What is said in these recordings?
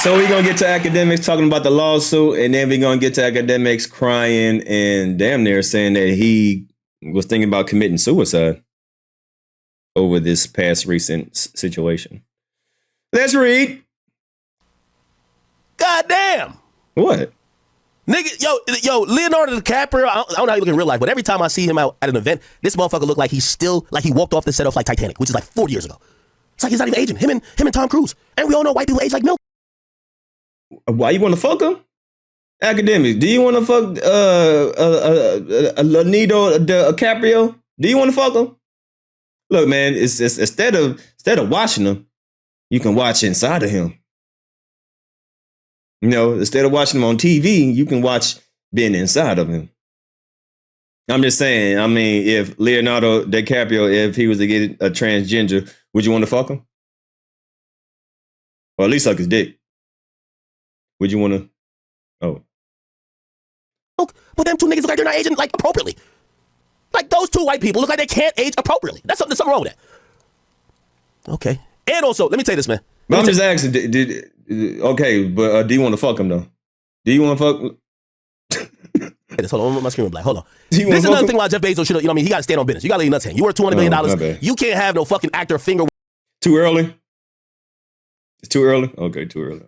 So we're gonna get to Akademiks talking about the lawsuit, and then we're gonna get to Akademiks crying and damn near saying that he was thinking about committing suicide over this past recent situation. Let's read. Goddamn. What? Nigga, yo, Leonardo DiCaprio, I don't know how he look in real life, but every time I see him out at an event, this motherfucker look like he's still, like he walked off the set of like Titanic, which is like 40 years ago. It's like he's not even aging. Him and Tom Cruise. And we all know white people age like milk. Why you want to fuck him? Academics, do you want to fuck Leonardo DiCaprio? Do you want to fuck him? Look, man, it's instead of watching him, you can watch inside of him. You know, instead of watching him on TV, you can watch being inside of him. I'm just saying, I mean, if Leonardo DiCaprio, if he was to get a transgender, would you want to fuck him? Or at least suck his dick? Would you want to? Oh. But them two niggas look like they're not aging like appropriately. Like those two white people look like they can't age appropriately. There's something wrong with that. Okay. And also, let me tell you this, man. I'm just asking, okay, but do you want to fuck him though? Do you want to fuck? Hold on, my screen went black. Hold on. This is another thing why Jeff Bezos should have, you know what I mean? He got to stand on business. You got to let your nuts hang. You worth $200 million. You can't have no fucking actor finger. Too early? It's too early? Okay, too early.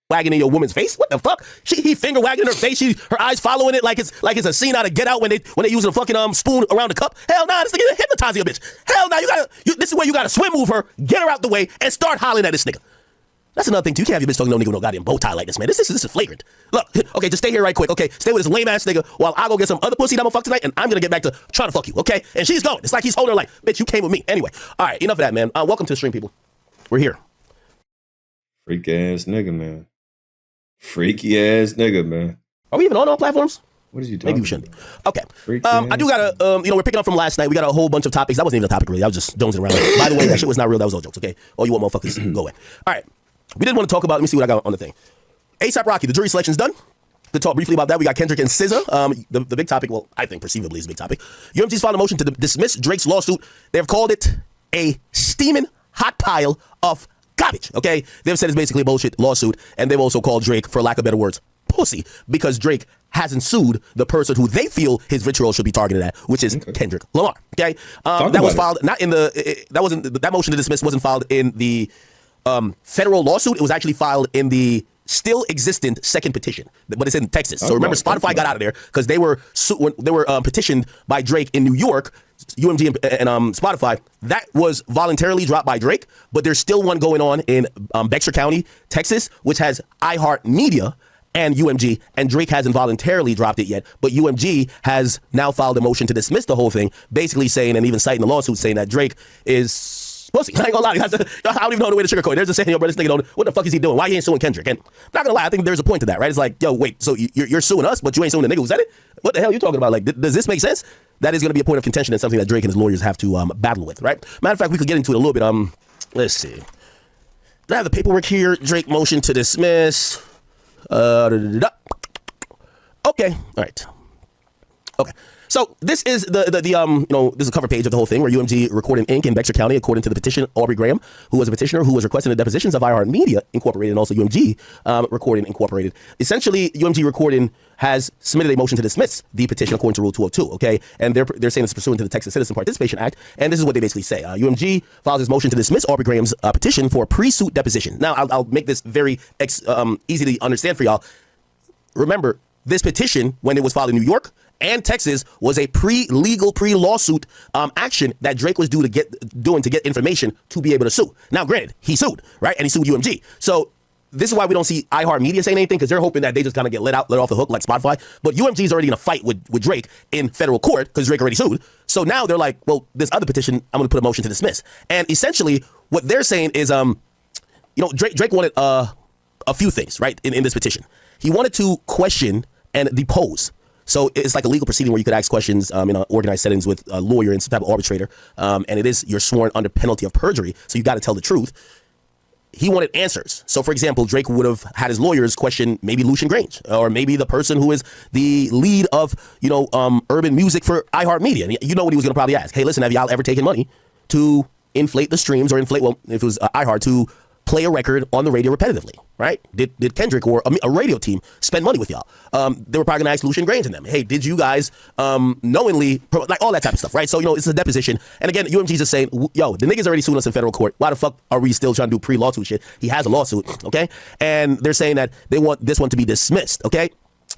Wagging in your woman's face? What the fuck? He finger wagging in her face. Her eyes following it like it's a scene out of Get Out when they using a fucking spoon around the cup. Hell nah, this nigga hypnotizing a bitch. Hell nah, this is where you gotta swim move her, get her out the way, and start hollering at this nigga. That's another thing too. You can't have your bitch talking to no nigga with no goddamn bow tie like this, man. This is flagrant. Look, okay, just stay here right quick. Okay, stay with this lame ass nigga while I go get some other pussy that I'm gonna fuck tonight, and I'm gonna get back to trying to fuck you. Okay, and she's going. It's like he's holding her like, bitch, you came with me. Anyway, all right, enough of that, man. Welcome to the stream, people. We're here. Freak ass nigga, man. Freaky ass nigga, man. Are we even on all platforms? What is you talking about? Maybe we shouldn't be. Okay. I do gotta, we're picking up from last night. We got a whole bunch of topics. That wasn't even a topic, really. I was just jonesing around. By the way, that shit was not real. That was all jokes, okay? All you want motherfuckers, go away. All right. We did want to talk about, let me see what I got on the thing. A$AP Rocky, the jury selection's done. Could talk briefly about that. We got Kendrick and SZA. The big topic, well, I think perceivably is a big topic. UMG's filed a motion to dismiss Drake's lawsuit. They've called it a steaming hot pile of garbage, okay? They've said it's basically a bullshit lawsuit, and they've also called Drake, for lack of better words, pussy, because Drake hasn't sued the person who they feel his vitriol should be targeted at, which is Kendrick Lamar, okay? That was filed, not in that motion to dismiss wasn't filed in the federal lawsuit. It was actually filed in the still existent second petition, but it's in Texas. So remember, Spotify got out of there because they were petitioned by Drake in New York. UMG and Spotify, that was voluntarily dropped by Drake, but there's still one going on in Bexar County, Texas, which has iHeartMedia and UMG, and Drake hasn't voluntarily dropped it yet, but UMG has now filed a motion to dismiss the whole thing, basically saying, and even citing the lawsuit, saying that Drake is pussy. I ain't gonna lie, I don't even know the way to sugarcoat it. They're just saying, yo, bro, this nigga don't, what the fuck is he doing? Why he ain't suing Kendrick? And I'm not gonna lie, I think there's a point to that, right? It's like, yo, wait, so you're suing us, but you ain't suing the nigga who said it? What the hell are you talking about? Like, does this make sense? That is going to be a point of contention and something that Drake and his lawyers have to battle with, right? Matter of fact, we could get into it a little bit. Let's see. Do I have the paperwork here? Drake motion to dismiss. Okay, all right. Okay. So this is this is a cover page of the whole thing where UMG Recording Inc. in Bexar County, according to the petition, Aubrey Graham, who was a petitioner who was requesting the depositions of iHeartMedia Incorporated and also UMG Recording Incorporated. Essentially, UMG Recording has submitted a motion to dismiss the petition according to Rule 202, okay? And they're saying it's pursuant to the Texas Citizen Participation Act, and this is what they basically say. UMG files this motion to dismiss Aubrey Graham's petition for pre-suit deposition. Now, I'll make this very easy to understand for y'all. Remember, this petition, when it was filed in New York and Texas, was a pre-legal, pre-lawsuit action that Drake was doing to get information to be able to sue. Now, granted, he sued, right? And he sued UMG. So this is why we don't see iHeartMedia saying anything, because they're hoping that they just kind of get let off the hook like Spotify. But UMG is already in a fight with Drake in federal court because Drake already sued. So now they're like, well, this other petition, I'm going to put a motion to dismiss. And essentially, what they're saying is, Drake wanted a few things, right, in this petition. He wanted to question and depose. So it's like a legal proceeding where you could ask questions in organized settings with a lawyer and some type of arbitrator. And you're sworn under penalty of perjury. So you got to tell the truth. He wanted answers. So, for example, Drake would have had his lawyers question maybe Lucian Grange or maybe the person who is the lead of, urban music for iHeartMedia. And you know what he was going to probably ask. Hey, listen, have y'all ever taken money to inflate the streams or if it was iHeart, to play a record on the radio repetitively, right? Did Kendrick or a radio team spend money with y'all? They were probably gonna ask Lucian Grainge and them. Hey, did you guys knowingly, like all that type of stuff, right? So, it's a deposition. And again, UMG's just saying, yo, the niggas already suing us in federal court. Why the fuck are we still trying to do pre-lawsuit shit? He has a lawsuit, okay? And they're saying that they want this one to be dismissed, okay?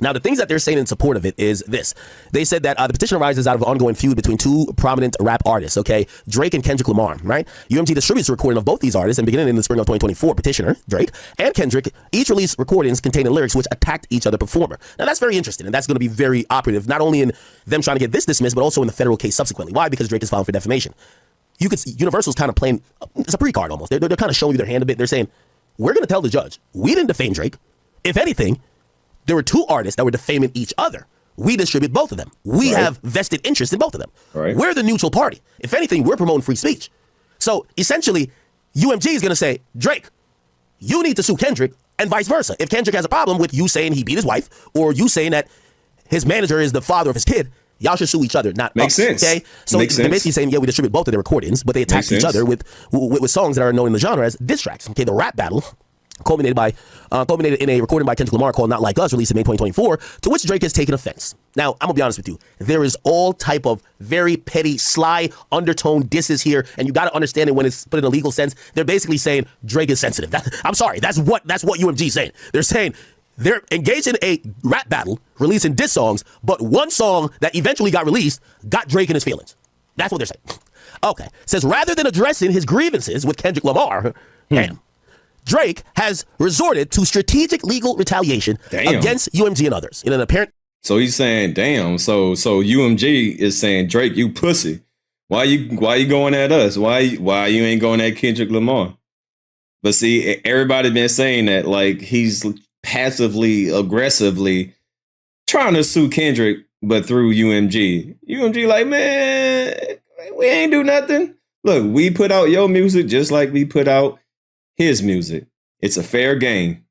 Now, the things that they're saying in support of it is this. They said that the petition arises out of an ongoing feud between two prominent rap artists, okay? Drake and Kendrick Lamar, right? UMG distributes a recording of both these artists, and beginning in the spring of 2024, petitioner, Drake, and Kendrick each released recordings containing lyrics which attacked each other performer. Now, that's very interesting, and that's going to be very operative, not only in them trying to get this dismissed, but also in the federal case subsequently. Why? Because Drake is filing for defamation. Universal's kind of playing, it's a pre-card almost. They're kind of showing you their hand a bit. They're saying, we're going to tell the judge, we didn't defame Drake. If anything, there were two artists that were defaming each other. We distribute both of them. We have vested interest in both of them. Right. We're the neutral party. If anything, we're promoting free speech. So essentially, UMG is going to say, Drake, you need to sue Kendrick, and vice versa. If Kendrick has a problem with you saying he beat his wife, or you saying that his manager is the father of his kid, y'all should sue each other, not Makes us, sense. okay? So Makes they're sense. basically saying, yeah, we distribute both of their recordings, but they attacked each other with songs that are known in the genre as diss tracks. Okay, the rap battle culminated in a recording by Kendrick Lamar called Not Like Us, released in May 2024, to which Drake has taken offense. Now, I'm gonna be honest with you. There is all type of very petty, sly undertone disses here, and you gotta understand it when it's put in a legal sense. They're basically saying Drake is sensitive. I'm sorry, that's what UMG is saying. They're saying they're engaged in a rap battle, releasing diss songs, but one song that eventually got released got Drake in his feelings. That's what they're saying. Okay, says rather than addressing his grievances with Kendrick Lamar, Drake has resorted to strategic legal retaliation against UMG and others in an apparent. So he's saying, damn. So UMG is saying, Drake, you pussy. Why you going at us? Why you ain't going at Kendrick Lamar? But see, everybody been saying that like he's passively, aggressively trying to sue Kendrick, but through UMG. UMG like, man, we ain't do nothing. Look, we put out your music just like we put out his music. It's a fair game.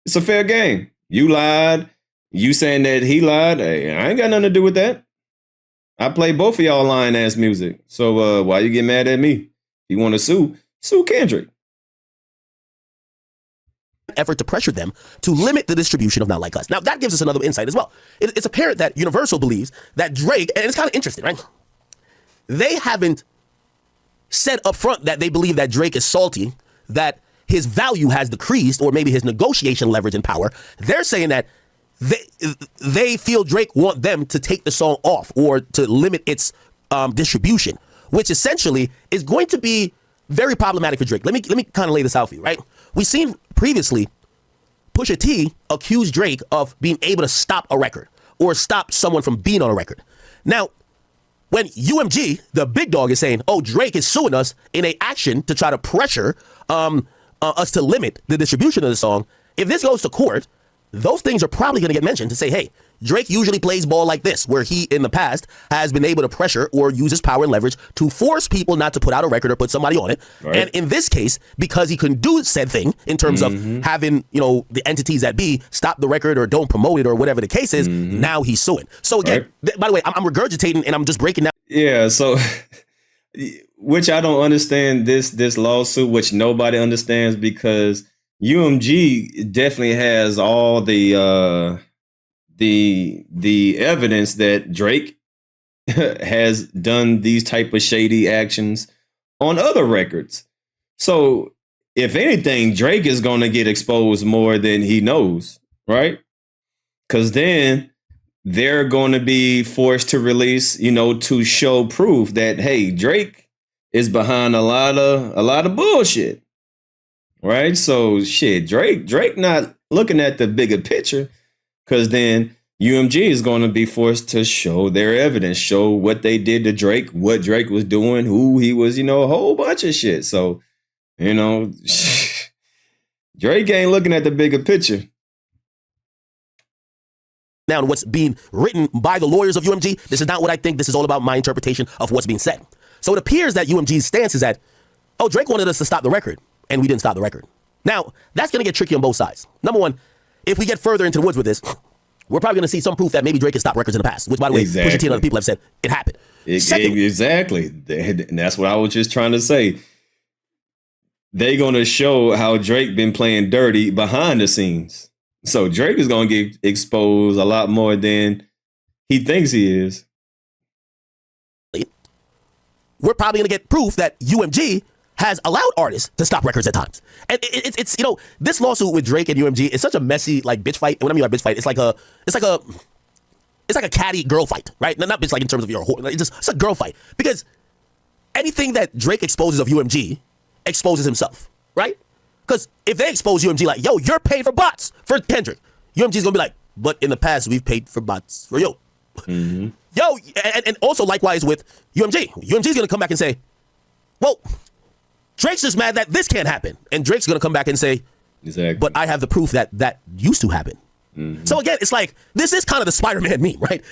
It's a fair game. You lied. You saying that he lied. Hey, I ain't got nothing to do with that. I play both of y'all lying ass music. So why you get mad at me? If you want to sue Kendrick. Effort to pressure them to limit the distribution of Not Like Us. Now that gives us another insight as well. It's apparent that Universal believes that Drake, and it's kind of interesting, right? They haven't said up front that they believe that Drake is salty, that his value has decreased, or maybe his negotiation leverage and power. They're saying that they feel Drake want them to take the song off or to limit its distribution, which essentially is going to be very problematic for Drake. Let me kind of lay this out for you, right? We've seen previously Pusha T accuse Drake of being able to stop a record or stop someone from being on a record. Now, when UMG, the big dog, is saying, oh, Drake is suing us in a action to try to pressure us to limit the distribution of the song, if this goes to court, those things are probably going to get mentioned to say, hey, Drake usually plays ball like this, where he in the past has been able to pressure or use his power and leverage to force people not to put out a record or put somebody on it. Right. And in this case, because he couldn't do said thing in terms of having, the entities that be stop the record or don't promote it or whatever the case is, now he's suing. So again, by the way, I'm regurgitating and I'm just breaking down. Yeah, so which I don't understand this lawsuit, which nobody understands, because UMG definitely has all the evidence that Drake has done these type of shady actions on other records. So if anything, Drake is going to get exposed more than he knows, right? Because then they're going to be forced to release, to show proof that, hey, Drake is behind a lot of bullshit, right? So shit, Drake not looking at the bigger picture, because then UMG is going to be forced to show their evidence, show what they did to Drake, what Drake was doing, who he was, a whole bunch of shit. So, Drake ain't looking at the bigger picture. Now, what's being written by the lawyers of UMG, this is not what I think. This is all about my interpretation of what's being said. So it appears that UMG's stance is that, oh, Drake wanted us to stop the record, and we didn't stop the record. Now, that's going to get tricky on both sides. Number one, if we get further into the woods with this, we're probably going to see some proof that maybe Drake has stopped records in the past, which, by the way, Pusha T and other people have said it happened. Exactly. And that's what I was just trying to say. they gonna show how Drake been playing dirty behind the scenes. So Drake is gonna get exposed a lot more than he thinks he is. We're probably gonna get proof that UMG has allowed artists to stop records at times. And it's you know, this lawsuit with Drake and UMG is such a messy like bitch fight. And when I mean by bitch fight, it's like a catty girl fight, right? Not bitch like in terms of your whore. It's a girl fight. Because anything that Drake exposes of UMG exposes himself, right? Because if they expose UMG like, yo, you're paying for bots for Kendrick, UMG's gonna be like, but in the past we've paid for bots for yo. Mm-hmm. Yo, and also likewise with UMG. UMG's gonna come back and say, well, Drake's just mad that this can't happen. And Drake's gonna come back and say, exactly. But I have the proof that that used to happen. Mm-hmm. So again, it's like, this is kind of the Spider-Man meme, right?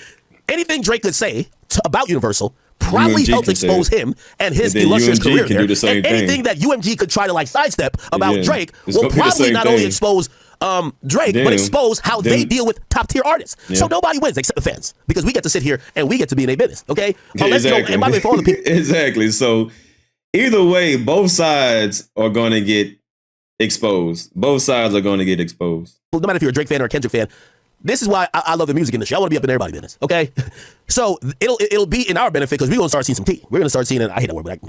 Anything Drake could say about Universal probably helps expose him and his illustrious career there. And anything that UMG could try to like sidestep about Drake will probably not only expose Drake, but expose how they deal with top tier artists. So nobody wins except the fans, because we get to sit here and we get to be in a business, okay? Exactly. And by the way, for all the people, exactly. So either way, both sides are going to get exposed. Both sides are going to get exposed. No matter if you're a Drake fan or a Kendrick fan, this is why I love the music industry. I want to be up in everybody's business, okay? So it'll be in our benefit because we're going to start seeing some tea. We're going to start seeing, and I hate that word, but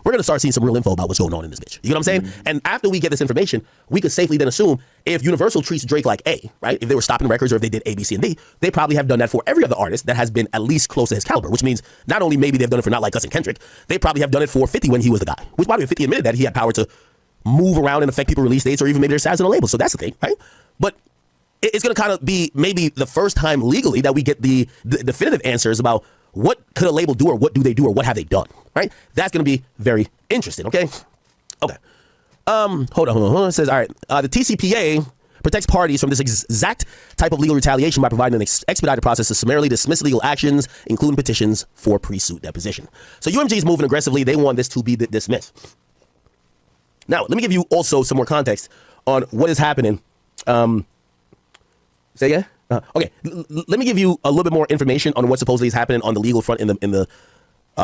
we're going to start seeing some real info about what's going on in this bitch. You know what I'm saying? Mm-hmm. And after we get this information, we could safely then assume if Universal treats Drake like A, right? If they were stopping records or if they did A, B, C, and D, they probably have done that for every other artist that has been at least close to his caliber, which means not only maybe they've done it for Not Like Us and Kendrick, they probably have done it for 50 when he was the guy. Which by the way, 50 admitted that he had power to move around and affect people's release dates or even maybe their size on a label. So that's the thing, right? But it's going to kind of be maybe the first time legally that we get the definitive answers about what could a label do or what do they do or what have they done, right? That's going to be very interesting, okay? Okay. Hold on. It says, all right, the TCPA protects parties from this exact type of legal retaliation by providing an expedited process to summarily dismiss legal actions, including petitions for pre-suit deposition. So UMG is moving aggressively. They want this to be dismissed. Now, let me give you also some more context on what is happening. Say again? Okay, let me give you a little bit more information on what supposedly is happening on the legal front in the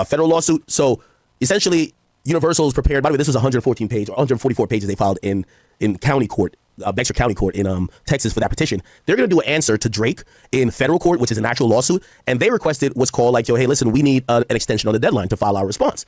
federal lawsuit. So essentially, Universal is prepared. By the way, this was 114 pages or 144 pages they filed in county court, Bexar County Court in Texas for that petition. They're going to do an answer to Drake in federal court, which is an actual lawsuit, and they requested what's called like, yo, hey, listen, we need an extension on the deadline to file our response.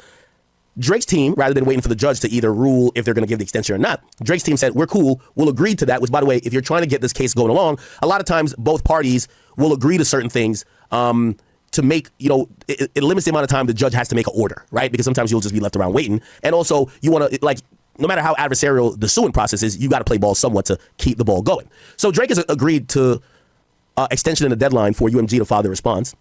Drake's team, rather than waiting for the judge to either rule if they're going to give the extension or not, Drake's team said, we're cool, we'll agree to that, which, by the way, if you're trying to get this case going along, a lot of times both parties will agree to certain things to make, it limits the amount of time the judge has to make an order, right? Because sometimes you'll just be left around waiting. And also, you want to, like, no matter how adversarial the suing process is, you got to play ball somewhat to keep the ball going. So Drake has agreed to extension in the deadline for UMG to file their response,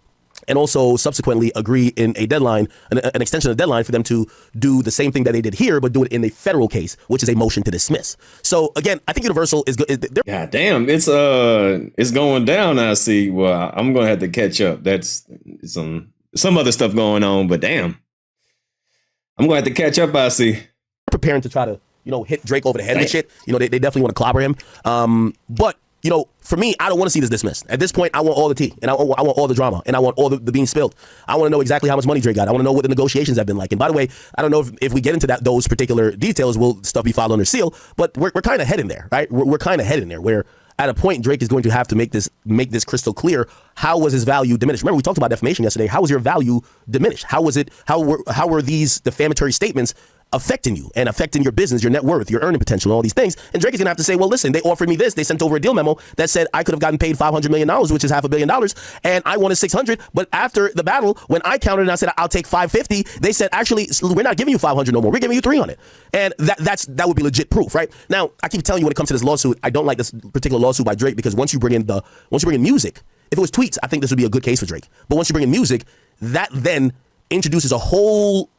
and also subsequently agree in a deadline, an extension of the deadline for them to do the same thing that they did here, but do it in a federal case, which is a motion to dismiss. So again, I think Universal is good. God damn, it's going down. I see. Well, I'm gonna have to catch up. That's some other stuff going on, but damn, I'm gonna have to catch up. I see. Preparing to try to hit Drake over the head and shit. They definitely want to clobber him. But for me, I don't want to see this dismissed. At this point, I want all the tea, and I want all the drama, and I want all the beans spilled. I want to know exactly how much money Drake got. I want to know what the negotiations have been like. And by the way, I don't know if we get into those particular details, will stuff be filed under seal? But we're kind of heading there, right? We're kind of heading there where at a point Drake is going to have to make this crystal clear. How was his value diminished? Remember, we talked about defamation yesterday. How was your value diminished? How were these defamatory statements affecting you and affecting your business, your net worth, your earning potential, and all these things? And Drake is gonna have to say, well, listen, they offered me this. They sent over a deal memo that said I could have gotten paid $500 million, which is $500 million, and I wanted 600. But after the battle, when I counted and I said I'll take 550, they said, actually, we're not giving you 500 no more. We're giving you 300. And that would be legit proof, right? Now, I keep telling you when it comes to this lawsuit, I don't like this particular lawsuit by Drake because once you bring in music, if it was tweets, I think this would be a good case for Drake. But once you bring in music, that then introduces a whole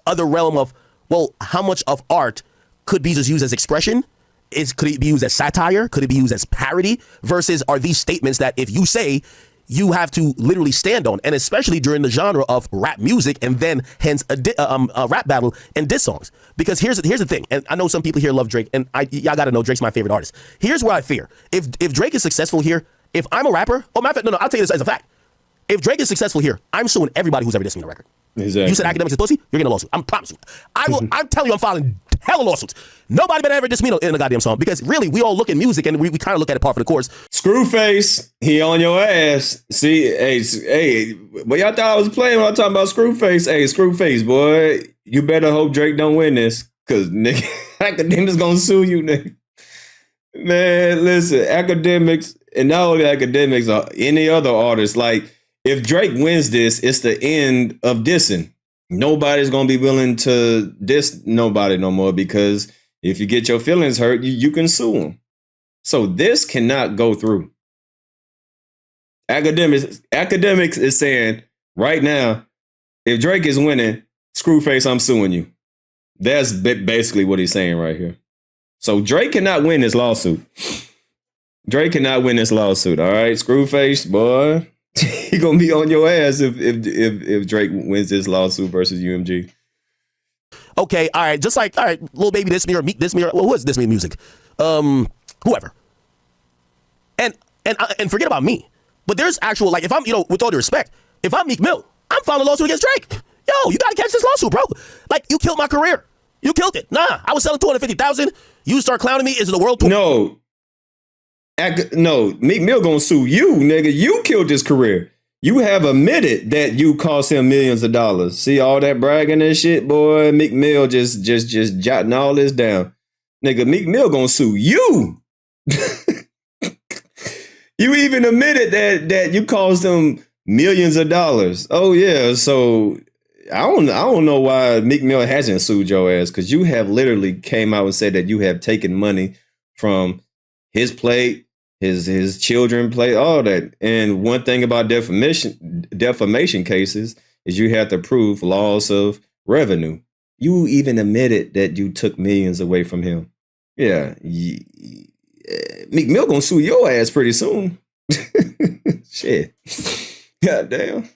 other realm of, well, how much of art could be just used as expression? Could it be used as satire? Could it be used as parody? Versus are these statements that if you say, you have to literally stand on, and especially during the genre of rap music, and then hence a rap battle and diss songs. Because here's the thing, and I know some people here love Drake, and y'all got to know Drake's my favorite artist. Here's where I fear: if Drake is successful here, if I'm a rapper, matter of fact, no, I'll tell you this as a fact. If Drake is successful here, I'm suing everybody who's ever dissed me on a record. Exactly. You said Akademiks is pussy, you're getting a lawsuit. I'm promising you. I'm telling you, I'm filing hella lawsuits. Nobody better ever diss me in a goddamn song because really, we all look at music and we kind of look at it par for the course. Screwface, he on your ass. See, hey, what y'all thought I was playing when I talking about Screwface? Hey, Screwface, boy, you better hope Drake don't win this because nigga, Akademiks gonna sue you, nigga. Man, listen, Akademiks, and not only Akademiks, any other artists, like, if Drake wins this, it's the end of dissing. Nobody's going to be willing to diss nobody no more because if you get your feelings hurt, you can sue them. So this cannot go through. Akademiks is saying right now, if Drake is winning, Screwface, I'm suing you. That's basically what he's saying right here. So Drake cannot win this lawsuit. Drake cannot win this lawsuit. All right, Screwface, boy. He gonna be on your ass if Drake wins this lawsuit versus UMG. Okay, all right, just like all right, Lil Baby diss me or Meek diss me or who is diss me music, whoever. And forget about me. But there's actual like if I'm with all due respect, if I'm Meek Mill, I'm filing a lawsuit against Drake. Yo, you gotta catch this lawsuit, bro. Like you killed my career. You killed it. Nah, I was selling 250,000. You start clowning me. Is it the world tour? No, Meek Mill gonna sue you, nigga. You killed his career. You have admitted that you cost him millions of dollars. See all that bragging and shit, boy. Meek Mill just jotting all this down, nigga. Meek Mill gonna sue you. You even admitted that you cost him millions of dollars. Oh yeah, so I don't know why Meek Mill hasn't sued your ass because you have literally came out and said that you have taken money from his plate. His children play all that. And one thing about defamation cases is you have to prove loss of revenue. You even admitted that you took millions away from him. Yeah. Meek Mill gonna sue your ass pretty soon. Shit. God damn.